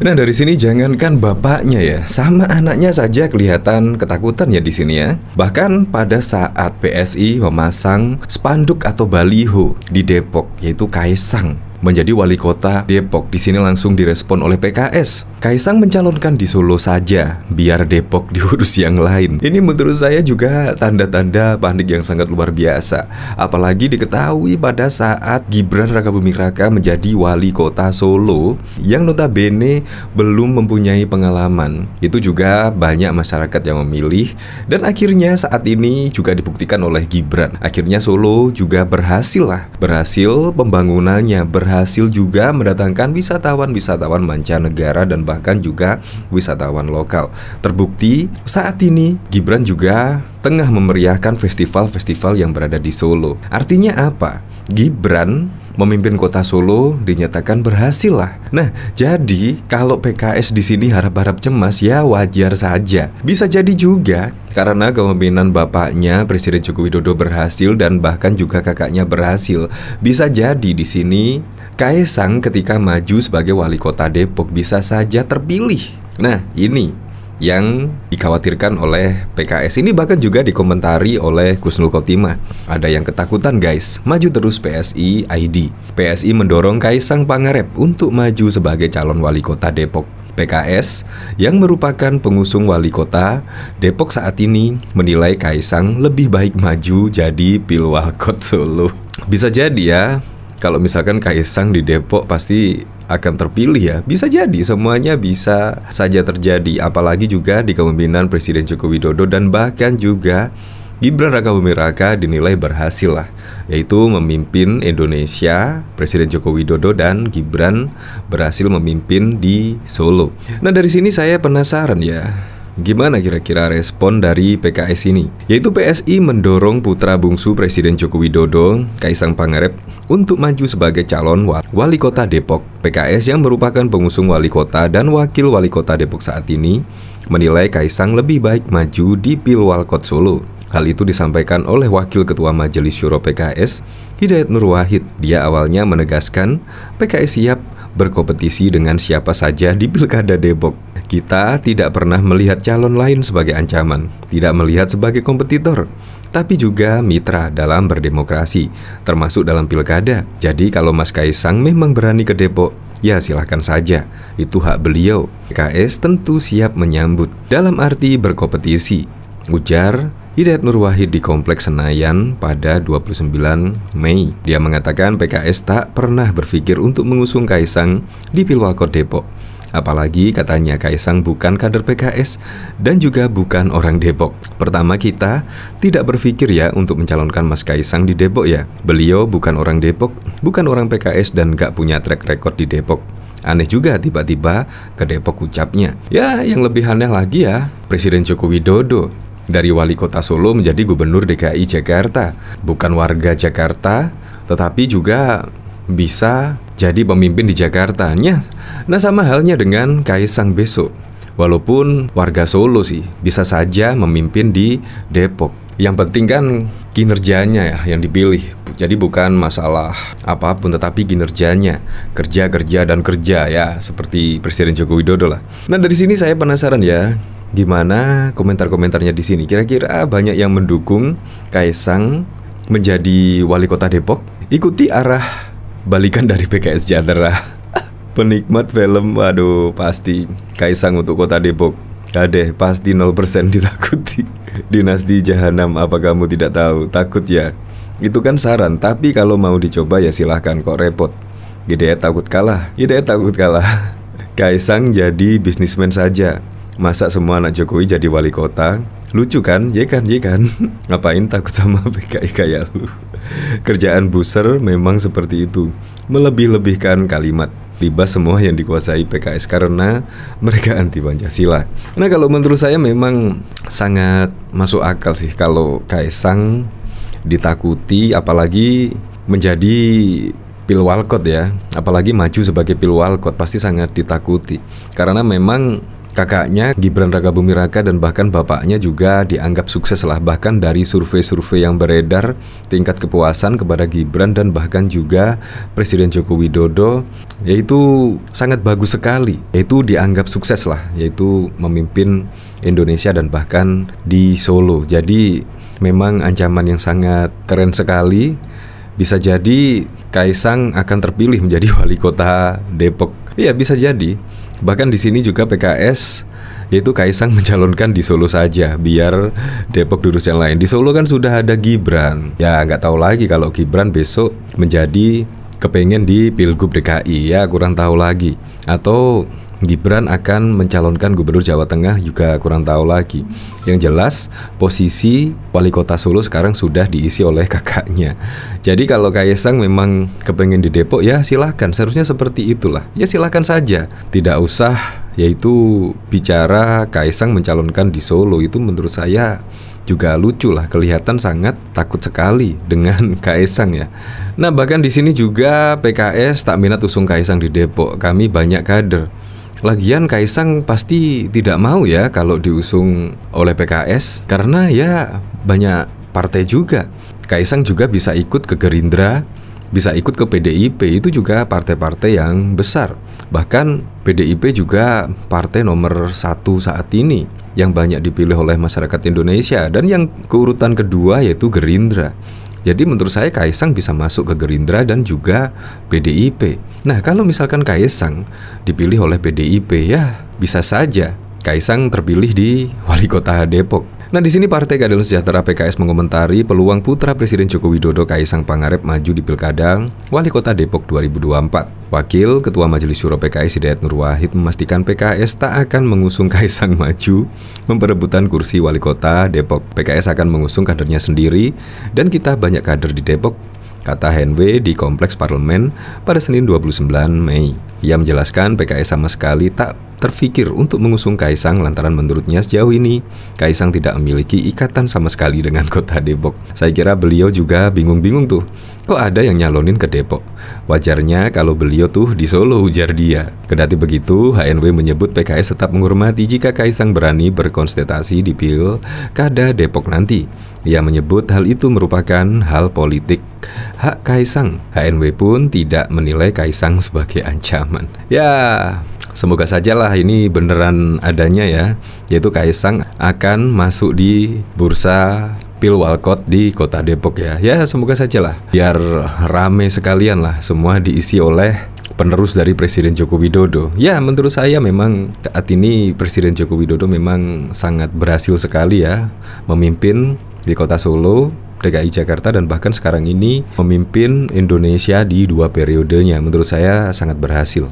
Nah, dari sini jangankan bapaknya ya, sama anaknya saja kelihatan ketakutan ya di sini ya. Bahkan pada saat PSI memasang spanduk atau baliho di Depok, yaitu Kaisang menjadi wali kota Depok, di sini langsung direspon oleh PKS. Kaisang mencalonkan di Solo saja, biar Depok diurus yang lain. Ini menurut saya juga tanda-tanda panik yang sangat luar biasa. Apalagi diketahui pada saat Gibran Rakabuming Raka menjadi wali kota Solo, yang notabene belum mempunyai pengalaman. Itu juga banyak masyarakat yang memilih, dan akhirnya saat ini juga dibuktikan oleh Gibran. Akhirnya Solo juga berhasil pembangunannya, berhasil juga mendatangkan wisatawan mancanegara dan bahkan juga wisatawan lokal. Terbukti saat ini Gibran juga tengah memeriahkan festival-festival yang berada di Solo. Artinya apa? Gibran memimpin kota Solo dinyatakan berhasil lah. Nah, jadi kalau PKS di sini harap-harap cemas ya wajar saja. Bisa jadi juga karena kepemimpinan bapaknya Presiden Joko Widodo berhasil dan bahkan juga kakaknya berhasil. Bisa jadi di sini Kaisang ketika maju sebagai wali kota Depok bisa saja terpilih. Nah, ini yang dikhawatirkan oleh PKS. Ini bahkan juga dikomentari oleh Kusnul Khotimah. Ada yang ketakutan guys, maju terus PSI ID. PSI mendorong Kaisang Pangarep untuk maju sebagai calon wali kota Depok. PKS yang merupakan pengusung wali kota Depok saat ini menilai Kaisang lebih baik maju jadi Pilwalkot Solo. Bisa jadi ya, kalau misalkan Kaisang di Depok pasti akan terpilih ya. Bisa jadi, semuanya bisa saja terjadi. Apalagi juga di kepemimpinan Presiden Joko Widodo dan bahkan juga Gibran Rakabuming Raka dinilai berhasil lah, yaitu memimpin Indonesia. Presiden Joko Widodo dan Gibran berhasil memimpin di Solo. Nah, dari sini saya penasaran ya, gimana kira-kira respon dari PKS ini? Yaitu PSI mendorong putra bungsu Presiden Joko Widodo, Kaisang Pangarep, untuk maju sebagai calon wali kota Depok. PKS yang merupakan pengusung wali kota dan wakil wali kota Depok saat ini menilai Kaisang lebih baik maju di Pilwalkot Solo. Hal itu disampaikan oleh Wakil Ketua Majelis Syuro PKS, Hidayat Nur Wahid. Dia awalnya menegaskan PKS siap berkompetisi dengan siapa saja di Pilkada Depok. Kita tidak pernah melihat calon lain sebagai ancaman, tidak melihat sebagai kompetitor, tapi juga mitra dalam berdemokrasi, termasuk dalam pilkada. Jadi kalau Mas Kaisang memang berani ke Depok, ya silahkan saja, itu hak beliau. PKS tentu siap menyambut, dalam arti berkompetisi, ujar Hidayat Nur Wahid di Kompleks Senayan pada 29 Mei. Dia mengatakan PKS tak pernah berpikir untuk mengusung Kaisang di Pilwalkot Depok. Apalagi katanya Kaisang bukan kader PKS dan juga bukan orang Depok. Pertama, kita tidak berpikir ya untuk mencalonkan Mas Kaisang di Depok ya. Beliau bukan orang Depok, bukan orang PKS dan gak punya track record di Depok. Aneh juga tiba-tiba ke Depok ucapnya. Ya, yang lebih aneh lagi ya, Presiden Joko Widodo dari wali kota Solo menjadi gubernur DKI Jakarta. Bukan warga Jakarta, tetapi juga bisa jadi pemimpin di Jakartanya. Nah, sama halnya dengan Kaisang besok. Walaupun warga Solo sih, bisa saja memimpin di Depok. Yang penting kan kinerjanya ya yang dipilih. Jadi bukan masalah apapun, tetapi kinerjanya. Kerja dan kerja ya, seperti Presiden Joko Widodo lah. Nah, dari sini saya penasaran ya, gimana komentar-komentarnya di sini? Kira-kira banyak yang mendukung Kaisang menjadi wali kota Depok. Ikuti arah balikan dari PKS Jatera. Penikmat film, waduh pasti Kaisang untuk kota Depok. Kadeh, pasti 0% ditakuti. Dinasti Jahanam, apa kamu tidak tahu? Takut ya? Itu kan saran, tapi kalau mau dicoba ya silahkan, kok repot. Hidayat takut kalah. Kaisang jadi bisnismen saja. Masa semua anak Jokowi jadi wali kota? Lucu kan? Ya kan? Ngapain takut sama PKI kayak lu? Kerjaan buser memang seperti itu, melebih-lebihkan kalimat. Libas semua yang dikuasai PKS karena mereka anti Pancasila. Nah, kalau menurut saya memang sangat masuk akal sih kalau Kaisang ditakuti, apalagi menjadi Pilwalkot ya. Apalagi maju sebagai Pilwalkot pasti sangat ditakuti. Karena memang kakaknya Gibran Rakabuming Raka dan bahkan bapaknya juga dianggap sukses lah. Bahkan dari survei-survei yang beredar, tingkat kepuasan kepada Gibran dan bahkan juga Presiden Joko Widodo yaitu sangat bagus sekali, yaitu dianggap sukses lah, yaitu memimpin Indonesia dan bahkan di Solo. Jadi memang ancaman yang sangat keren sekali. Bisa jadi Kaisang akan terpilih menjadi wali kota Depok. Iya, bisa jadi. Bahkan di sini juga PKS, yaitu Kaisang mencalonkan di Solo saja, biar Depok diurus yang lain. Di Solo kan sudah ada Gibran. Ya nggak tahu lagi kalau Gibran besok menjadi kepengen di Pilgub DKI, ya kurang tahu lagi. Atau Gibran akan mencalonkan Gubernur Jawa Tengah, juga kurang tahu lagi. Yang jelas posisi wali kota Solo sekarang sudah diisi oleh kakaknya. Jadi kalau Kaisang memang kepengen di Depok, ya silahkan, seharusnya seperti itulah. Ya silahkan saja, tidak usah yaitu bicara Kaisang mencalonkan di Solo. Itu menurut saya juga lucu lah, kelihatan sangat takut sekali dengan Kaisang ya. Nah bahkan di sini juga PKS tak minat usung Kaisang di Depok. Kami banyak kader. Lagian Kaisang pasti tidak mau ya kalau diusung oleh PKS, karena ya banyak partai juga. Kaisang juga bisa ikut ke Gerindra, bisa ikut ke PDIP, itu juga partai-partai yang besar. Bahkan PDIP juga partai nomor 1 saat ini yang banyak dipilih oleh masyarakat Indonesia. Dan yang keurutan kedua yaitu Gerindra. Jadi menurut saya Kaisang bisa masuk ke Gerindra dan juga PDIP. Nah kalau misalkan Kaisang dipilih oleh PDIP, ya bisa saja Kaisang terpilih di wali kota Depok. Nah di sini Partai Keadilan Sejahtera PKS mengomentari peluang putra Presiden Joko Widodo Kaisang Pangarep maju di Pilkada Wali Kota Depok 2024. Wakil Ketua Majelis Syuro PKS Hidayat Nur Wahid memastikan PKS tak akan mengusung Kaisang maju memperebutkan kursi Wali Kota Depok. PKS akan mengusung kadernya sendiri dan kita banyak kader di Depok, kata HNW di Kompleks Parlemen pada Senin 29 Mei. Ia menjelaskan PKS sama sekali tak terfikir untuk mengusung Kaisang lantaran menurutnya sejauh ini Kaisang tidak memiliki ikatan sama sekali dengan kota Depok. Saya kira beliau juga bingung-bingung tuh, kok ada yang nyalonin ke Depok? Wajarnya kalau beliau tuh di Solo, ujar dia. Kendati begitu, HNW menyebut PKS tetap menghormati jika Kaisang berani berkonsultasi di Pilkada Depok nanti. Ia menyebut hal itu merupakan hal politik hak Kaisang. HNW pun tidak menilai Kaisang sebagai ancaman. Ya, semoga sajalah ini beneran adanya ya, yaitu Kaisang akan masuk di bursa Pilwalkot di kota Depok ya. Ya semoga sajalah, biar rame sekalian lah, semua diisi oleh penerus dari Presiden Joko Widodo. Ya menurut saya memang saat ini Presiden Joko Widodo memang sangat berhasil sekali ya memimpin di kota Solo, DKI Jakarta, dan bahkan sekarang ini memimpin Indonesia di 2 periodenya. Menurut saya sangat berhasil.